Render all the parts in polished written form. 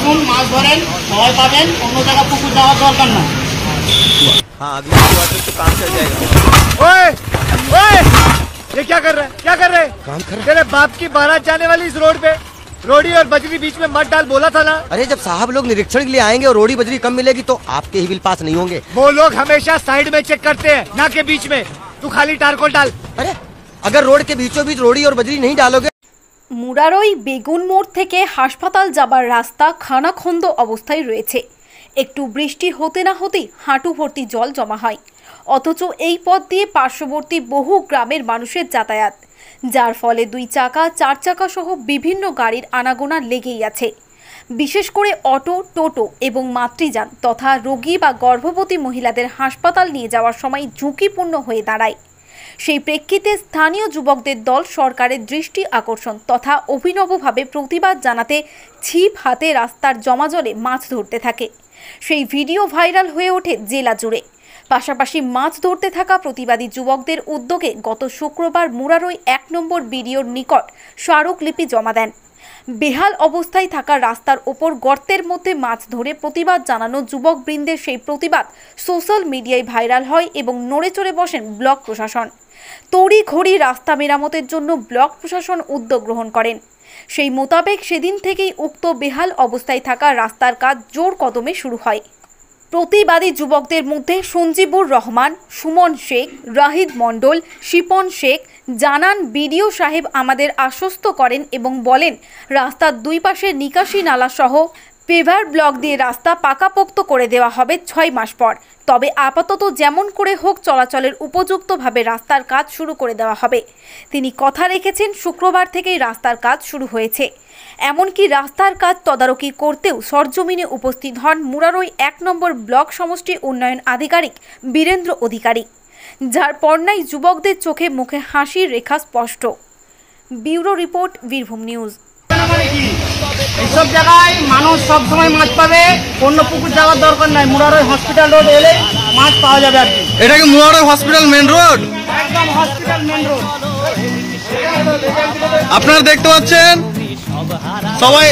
আসুন, মাছ ধরেন, ভয় পাবেন, অন্য জায়গা পুকুর যাওয়ার দরকার না। हाँ अगली बार तो काम चल जाएगा। ओए, ओए, ये क्या कर रहा है? क्या कर रहे हैं? काम कर रहा है। तेरे बाप की बारात जाने वाली इस रोड पे रोड़ी और बजरी बीच में मत डाल, बोला था ना। अरे जब साहब लोग निरीक्षण के लिए आएंगे और रोड़ी बजरी कम मिलेगी तो आपके ही बिल पास नहीं होंगे। वो लोग हमेशा साइड में चेक करते हैं, ना के बीच में। तू खाली टारकोल डाल। अरे अगर रोड के बीचों बीच रोड़ी और बजरी नहीं डालोगे। মুরারই বেগুন মোড় থেকে হাসপাতাল যাবার রাস্তা খানাখন্দ অবস্থায় রয়েছে। একটু বৃষ্টি হতে না হতেই হাঁটু ভর্তি জল জমা হয়, অথচ এই পথ দিয়ে পার্শ্ববর্তী বহু গ্রামের মানুষের যাতায়াত, যার ফলে 2 চাকা 4 চাকা সহ বিভিন্ন গাড়ির আনাগোনা লেগেই আছে। বিশেষ করে অটো, টোটো এবং মাতৃযান তথা রোগী বা গর্ভবতী মহিলাদের হাসপাতাল নিয়ে যাওয়ার সময় ঝুঁকিপূর্ণ হয়ে দাঁড়ায়। সেই প্রেক্ষিতে স্থানীয় যুবকদের দল সরকারের দৃষ্টি আকর্ষণ তথা অভিনবভাবে প্রতিবাদ জানাতে ছিপ হাতে রাস্তার জমা জলে মাছ ধরতে থাকে। সেই ভিডিও ভাইরাল হয়ে ওঠে জেলা জুড়ে। পাশাপাশি মাছ ধরতে থাকা প্রতিবাদী যুবকদের উদ্যোগে গত শুক্রবার মুরারই 1 নম্বর বিডিওর নিকট স্মারকলিপি জমা দেন। বেহাল অবস্থায় থাকা রাস্তার ওপর গর্তের মধ্যে মাছ ধরে প্রতিবাদ জানানো যুবকবৃন্দের সেই প্রতিবাদ সোশ্যাল মিডিয়ায় ভাইরাল হয় এবং নড়ে চড়ে বসেন ব্লক প্রশাসন। তড়িঘড়ি রাস্তা মেরামতের জন্য ব্লক প্রশাসন উদ্যোগ গ্রহণ করেন। সেই মোতাবেক সেদিন থেকেই উক্ত বেহাল অবস্থায় থাকা রাস্তার কাজ জোর কদমে শুরু হয়। প্রতিবাদী যুবকদের মধ্যে সঞ্জীবুর রহমান, সুমন শেখ, রাহিদ মণ্ডল, শিপন শেখ জানান, বিডিও সাহেব আমাদের আশ্বস্ত করেন এবং বলেন রাস্তার 2 পাশে নিকাশি নালা সহ পেভার ব্লক দিয়ে রাস্তা পাকাপোক্ত করে দেওয়া হবে 6 মাস পর। তবে আপাতত যেমন করে হোক চলাচলের উপযুক্তভাবে রাস্তার কাজ শুরু করে দেওয়া হবে। তিনি কথা রেখেছেন, শুক্রবার থেকেই রাস্তার কাজ শুরু হয়েছে। এমনকি রাস্তার কাজ তদারকি করতেও সরজমিনে উপস্থিত হন মুরারই 1 নম্বর ব্লক সমষ্টি উন্নয়ন আধিকারিক বীরেন্দ্র অধিকারী, যার পর্নায় যুবকদের চোখে মুখে হাসির রেখা স্পষ্ট। Bureau report, Birbhum news. এইসব জায়গায় মানুষ সবসময় মাছ পাবে, অন্য পুকুর যাওয়ার দরকার নাই। মুরারই হসপিটাল রোড এলে মাছ পাওয়া যাবে আর কি। এটা কি মুরারই হসপিটাল মেন রোড? একদম হসপিটাল মেন রোড। আপনারা দেখতে পাচ্ছেন সবাই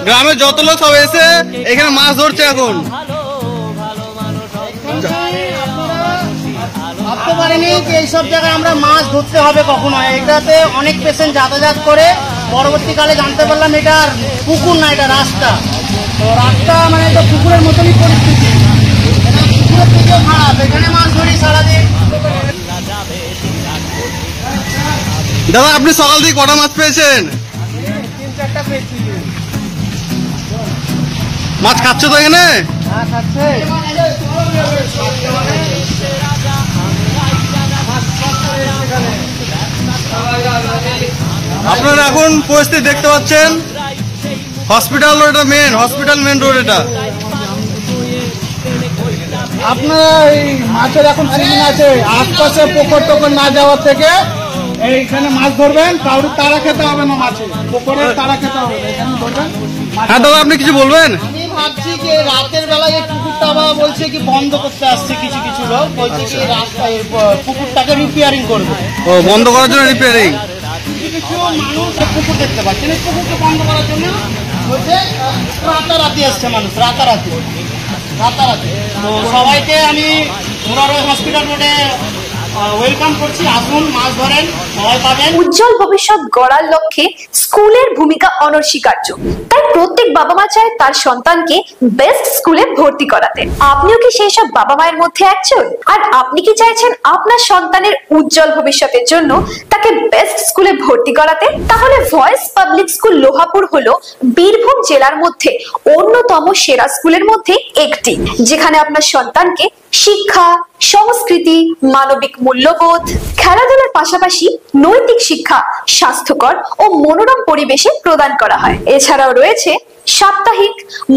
গ্রামের যত লোক সব এসে এখানে মাছ ধরছে। এখন ভাবতে পারিনি যে এইসব জায়গায় আমরা মাছ ধরতে হবে কখনো। এটাতে অনেক পেশেন্ট যাতায়াত করে, পরবর্তীকালে জানতে পারলাম এটা পুকুর না, এটা রাস্তা। তো রাস্তা মানে তো পুকুরের মতনই পরিস্থিতি, পুকুরের থেকেও খারাপ। এখানে মাছ ধরি সারাদিন। দাদা আপনি সকাল থেকে কটা মাছ পেয়েছেন? 3-4টা পেয়েছি। মাছ খাচ্ছে তো এখানে? হ্যাঁ খাচ্ছে। আপনারা এখন পরিস্থিতি দেখতে পাচ্ছেন, হসপিটাল রোড, এটা মেন হসপিটাল মেন রোড। এটা আপনারা এই মাছের এখন সিজন আছে, আশপাশে পুকুর টুকুর না যাওয়ার থেকে এইখানে মাছ ধরবেন। কাউরি তারা খেতে হবে না, মাছে পুকুরের তারা খেতে হবে, এখানে ধরবেন। হ্যাঁ দাদা আপনি কিছু বলবেন? আমি ভাবছি যে রাতের বেলায় এই পুকুরটা আবার বলছে কি বন্ধ করতে আসছে, কিছু কিছু লোক বলছে কি রাস্তায় পুকুরটাকে রিপেয়ারিং করবে। ও বন্ধ করার জন্য রিপেয়ারিং? কিছু কিছু মানুষ পুকুর দেখতে পাচ্ছেন, এই পুকুরকে বন্ধ করার জন্য বলছে রাতারাতি আসছে মানুষ, রাতারাতি। তো সবাইকে আমি মুরারই হসপিটাল রোডে ওয়েলকাম করছি। আসুন, মাছ ধরেন, ভয় পাবেন। উজ্জ্বল ভবিষ্যৎ গড়ার লক্ষ্যে স্কুলের ভূমিকা অনস্বীকার্য। তাই প্রত্যেক বাবা মা চায় তার সন্তানকে বেস্ট স্কুলে ভর্তি করাতে। আপনিও কি সেই সব বাবা মায়ের মধ্যে একজন? আর আপনি কি চাইছেন আপনার সন্তানের উজ্জ্বল ভবিষ্যতের জন্য তাকে বেস্ট স্কুলে ভর্তি করাতে? তাহলে ভয়েস পাবলিক স্কুল লোহাপুর হলো বীরভূম জেলার মধ্যে অন্যতম সেরা স্কুলের মধ্যে একটি, যেখানে আপনার সন্তানকে শিক্ষা, সংস্কৃতি, মানবিক মূল্যবোধ, খেলাধুলার পাশাপাশি নৈতিক শিক্ষা স্বাস্থ্যকর ও মনোরম পরিবেশে প্রদান করা হয়। এছাড়াও রয়েছে সাপ্তাহিক,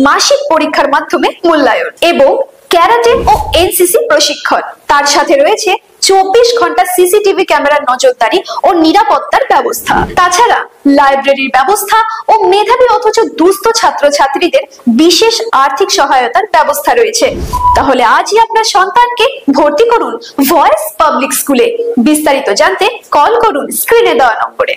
মাসিক পরীক্ষার মাধ্যমে মূল্যায়ন এবং ক্যারাটে ও এনসিসি প্রশিক্ষণ। তার সাথে রয়েছে 24 ঘন্টা সিসিটিভি ক্যামেরার নজরদারি ও নিরাপত্তার ব্যবস্থা। তাছাড়া লাইব্রেরির ব্যবস্থা ও মেধাবী অথচ দুস্থ ছাত্রছাত্রীদের বিশেষ আর্থিক সহায়তার ব্যবস্থা রয়েছে। তাহলে আজই আপনার সন্তানকে ভর্তি করুন ভয়েস পাবলিক স্কুলে। বিস্তারিত জানতে কল করুন স্ক্রিনে দেওয়া নম্বরে।